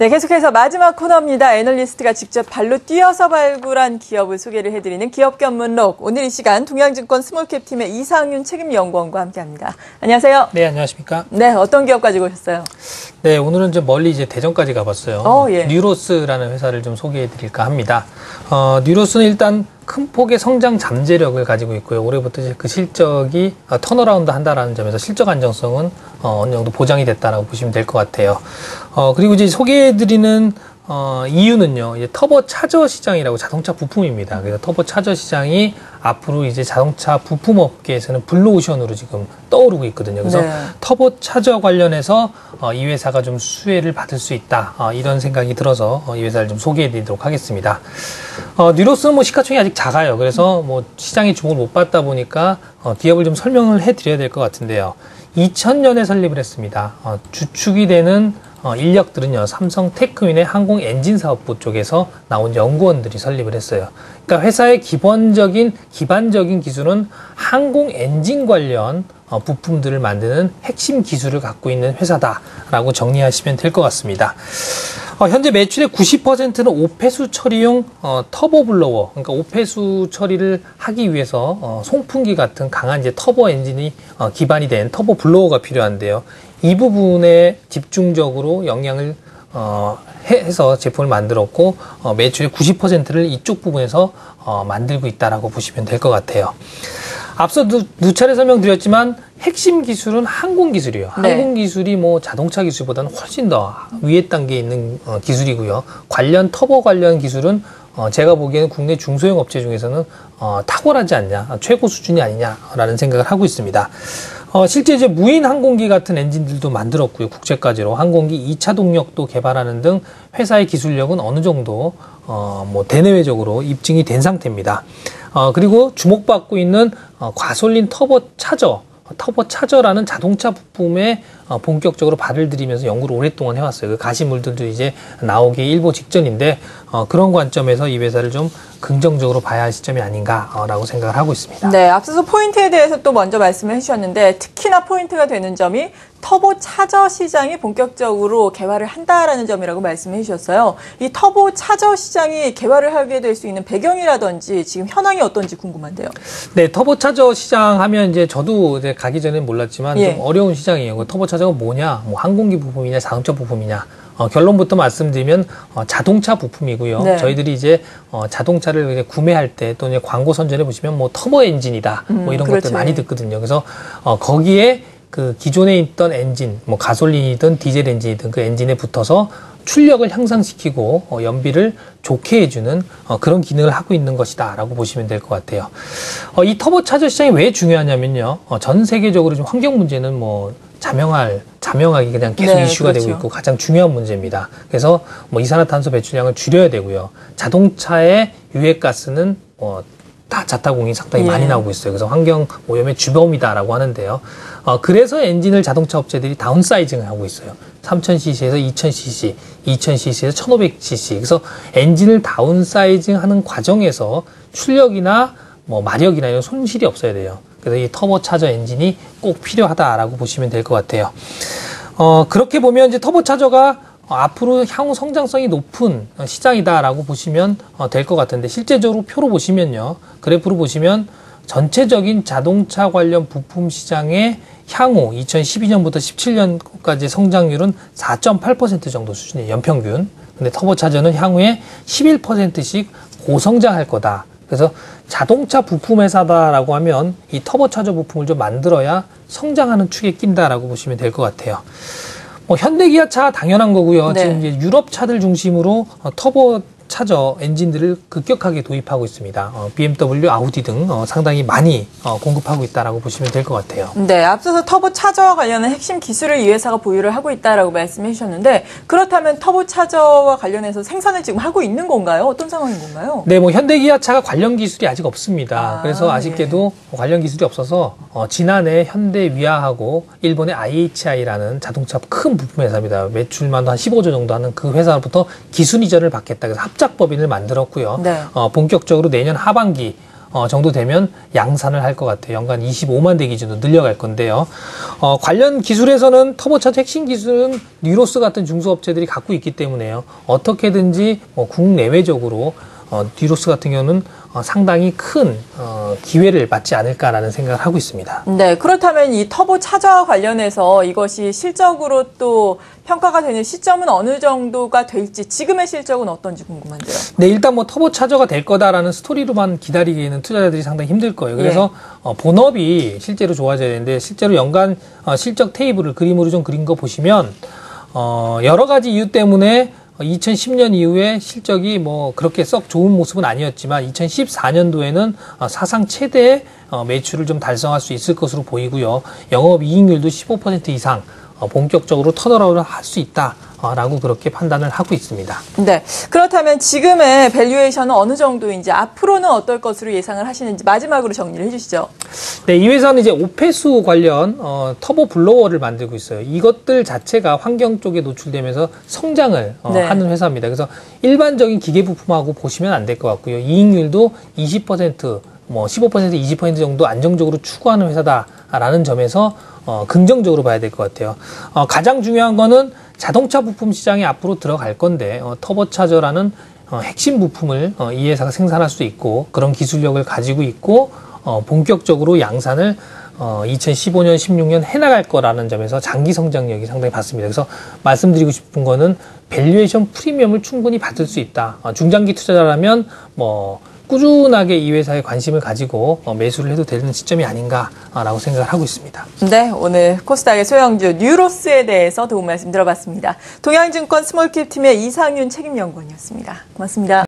네, 계속해서 마지막 코너입니다. 애널리스트가 직접 발로 뛰어서 발굴한 기업을 소개를 해드리는 기업견문록. 오늘 이 시간 동양증권 스몰캡팀의 이상윤 책임연구원과 함께합니다. 안녕하세요. 네, 안녕하십니까? 네, 어떤 기업 가지고 오셨어요? 네, 오늘은 좀 멀리 이제 대전까지 가봤어요. 예. 뉴로스라는 회사를 좀 소개해드릴까 합니다. 뉴로스는 일단 큰 폭의 성장 잠재력을 가지고 있고요. 올해부터 이제 그 실적이 턴어라운드 한다라는 점에서 실적 안정성은 어느 정도 보장이 됐다라고 보시면 될 것 같아요. 그리고 이제 소개해드리는 이유는요, 이제 터보 차저 시장이라고 자동차 부품입니다. 그래서 터보 차저 시장이 앞으로 이제 자동차 부품 업계에서는 블루오션으로 지금 떠오르고 있거든요. 그래서 네. 터보 차저 관련해서 이 회사가 좀 수혜를 받을 수 있다. 이런 생각이 들어서 이 회사를 좀 소개해 드리도록 하겠습니다. 뉴로스는 뭐 시가총이 아직 작아요. 그래서 뭐 시장에 주목을 못 받다 보니까 기업을 좀 설명을 해 드려야 될 것 같은데요. 2000년에 설립을 했습니다. 주축이 되는 인력들은요, 삼성 테크윈의 항공 엔진 사업부 쪽에서 나온 연구원들이 설립을 했어요. 그러니까 회사의 기반적인 기술은 항공 엔진 관련 부품들을 만드는 핵심 기술을 갖고 있는 회사다라고 정리하시면 될 것 같습니다. 현재 매출의 90%는 오폐수 처리용 터보 블로워, 그러니까 오폐수 처리를 하기 위해서 송풍기 같은 강한 이제 터보 엔진이 기반이 된 터보 블로워가 필요한데요. 이 부분에 집중적으로 영향을 해서 제품을 만들었고 매출의 90%를 이쪽 부분에서 만들고 있다라고 보시면 될 것 같아요. 앞서 누차례 설명드렸지만 핵심 기술은 항공 기술이에요. 네. 항공 기술이 뭐 자동차 기술보다는 훨씬 더 위에 단계에 있는 기술이고요. 관련 터보 관련 기술은 제가 보기에는 국내 중소형 업체 중에서는 탁월하지 않냐, 최고 수준이 아니냐라는 생각을 하고 있습니다. 실제 이제 무인 항공기 같은 엔진들도 만들었고요. 국제까지로 항공기 2차 동력도 개발하는 등 회사의 기술력은 어느 정도 뭐 대내외적으로 입증이 된 상태입니다. 그리고 주목받고 있는 가솔린 터보차저라는 자동차 부품에 본격적으로 발을 들이면서 연구를 오랫동안 해왔어요. 그 가시물들도 이제 나오기 일보 직전인데 그런 관점에서 이 회사를 좀 긍정적으로 봐야 할 시점이 아닌가라고 생각을 하고 있습니다. 네, 앞서서 포인트에 대해서 또 먼저 말씀을 해주셨는데 특히나 포인트가 되는 점이 터보 차저 시장이 본격적으로 개발을 한다라는 점이라고 말씀해 주셨어요. 이 터보 차저 시장이 개발을 하게 될 수 있는 배경이라든지 지금 현황이 어떤지 궁금한데요. 네, 터보 차저 시장 하면 이제 저도 이제 가기 전에 몰랐지만 예. 좀 어려운 시장이에요. 그 터보 차저가 뭐냐, 뭐 항공기 부품이냐, 자동차 부품이냐. 결론부터 말씀드리면 자동차 부품이고요. 네. 저희들이 이제 자동차를 이제 구매할 때 또는 광고 선전해 보시면 뭐 터보 엔진이다, 뭐 이런 그렇죠. 것들 많이 듣거든요. 그래서 거기에 그 기존에 있던 엔진, 뭐 가솔린이든 디젤 엔진이든 그 엔진에 붙어서 출력을 향상시키고 연비를 좋게 해주는 그런 기능을 하고 있는 것이다라고 보시면 될 것 같아요. 이 터보 차저 시장이 왜 중요하냐면요. 전 세계적으로 지금 환경 문제는 뭐 자명하게 그냥 계속 네, 이슈가 그렇죠. 되고 있고 가장 중요한 문제입니다. 그래서 뭐 이산화탄소 배출량을 줄여야 되고요. 자동차의 유해가스는 다 자타공이 상당히 많이 나오고 있어요. 그래서 환경 오염의 주범이다라고 하는데요. 그래서 엔진을 자동차 업체들이 다운사이징을 하고 있어요. 3000cc에서 2000cc, 2000cc에서 1500cc. 그래서 엔진을 다운사이징하는 과정에서 출력이나 뭐 마력이나 이런 손실이 없어야 돼요. 그래서 이 터보 차저 엔진이 꼭 필요하다라고 보시면 될 것 같아요. 그렇게 보면 이제 터보 차저가 앞으로 향후 성장성이 높은 시장이다라고 보시면 될 것 같은데 실제적으로 표로 보시면요. 그래프로 보시면 전체적인 자동차 관련 부품 시장의 향후 2012년부터 17년까지 성장률은 4.8% 정도 수준이에요. 연평균. 근데 터보 차저는 향후에 11%씩 고성장할 거다. 그래서 자동차 부품 회사다라고 하면 이 터보 차저 부품을 좀 만들어야 성장하는 축에 낀다라고 보시면 될 것 같아요. 뭐 현대기아차 당연한 거고요. 네. 지금 이제 유럽 차들 중심으로 터보 차저 엔진들을 급격하게 도입하고 있습니다. BMW, 아우디 등 상당히 많이 공급하고 있다라고 보시면 될 것 같아요. 네, 앞서서 터보 차저와 관련한 핵심 기술을 이 회사가 보유를 하고 있다라고 말씀해 주셨는데 그렇다면 터보 차저와 관련해서 생산을 지금 하고 있는 건가요? 어떤 상황인 건가요? 네, 뭐 현대기아차가 관련 기술이 아직 없습니다. 그래서 아쉽게도 관련 기술이 없어서 지난해 현대위아하고 일본의 IHI라는 자동차 큰 부품 회사입니다. 매출만 한 15조 정도 하는 그 회사로부터 기술 이전을 받겠다. 그래서 합작법인을 만들었고요. 네. 본격적으로 내년 하반기 정도 되면 양산을 할 것 같아요. 연간 25만 대 기준으로 늘려갈 건데요. 관련 기술에서는 터보차저 핵심 기술은 뉴로스 같은 중소업체들이 갖고 있기 때문에요. 어떻게든지 국내외적으로 뉴로스 같은 경우는 상당히 큰 기회를 맞지 않을까라는 생각을 하고 있습니다. 네, 그렇다면 이 터보 차저와 관련해서 이것이 실적으로 또 평가가 되는 시점은 어느 정도가 될지 지금의 실적은 어떤지 궁금한데요. 네, 일단 터보 차저가 될 거다라는 스토리로만 기다리기에는 투자자들이 상당히 힘들 거예요. 그래서 본업이 실제로 좋아져야 되는데 실제로 연간 실적 테이블을 그림으로 좀 그린 거 보시면 여러 가지 이유 때문에 2010년 이후에 실적이 그렇게 썩 좋은 모습은 아니었지만 2014년도에는 사상 최대의 매출을 좀 달성할 수 있을 것으로 보이고요. 영업이익률도 15% 이상 본격적으로 턴어라운드를 할 수 있다라고 그렇게 판단을 하고 있습니다. 네, 그렇다면 지금의 밸류에이션은 어느 정도인지 앞으로는 어떨 것으로 예상을 하시는지 마지막으로 정리를 해주시죠. 네, 이 회사는 이제 오폐수 관련 터보 블로워를 만들고 있어요. 이것들 자체가 환경 쪽에 노출되면서 성장을 하는 회사입니다. 그래서 일반적인 기계 부품하고 보시면 안 될 것 같고요. 이익률도 20%, 15%, 20% 정도 안정적으로 추구하는 회사다라는 점에서 긍정적으로 봐야 될 것 같아요. 가장 중요한 거는 자동차 부품 시장에 앞으로 들어갈 건데 터보차저라는 핵심 부품을 이 회사가 생산할 수 있고 그런 기술력을 가지고 있고 본격적으로 양산을 2015년, 16년 해나갈 거라는 점에서 장기 성장력이 상당히 받습니다. 그래서 말씀드리고 싶은 거는 밸류에이션 프리미엄을 충분히 받을 수 있다. 중장기 투자자라면 꾸준하게 이 회사에 관심을 가지고 매수를 해도 되는 시점이 아닌가라고 생각을 하고 있습니다. 네, 오늘 코스닥의 소형주 뉴로스에 대해서 도움 말씀 들어봤습니다. 동양증권 스몰캡 팀의 이상윤 책임연구원이었습니다. 고맙습니다.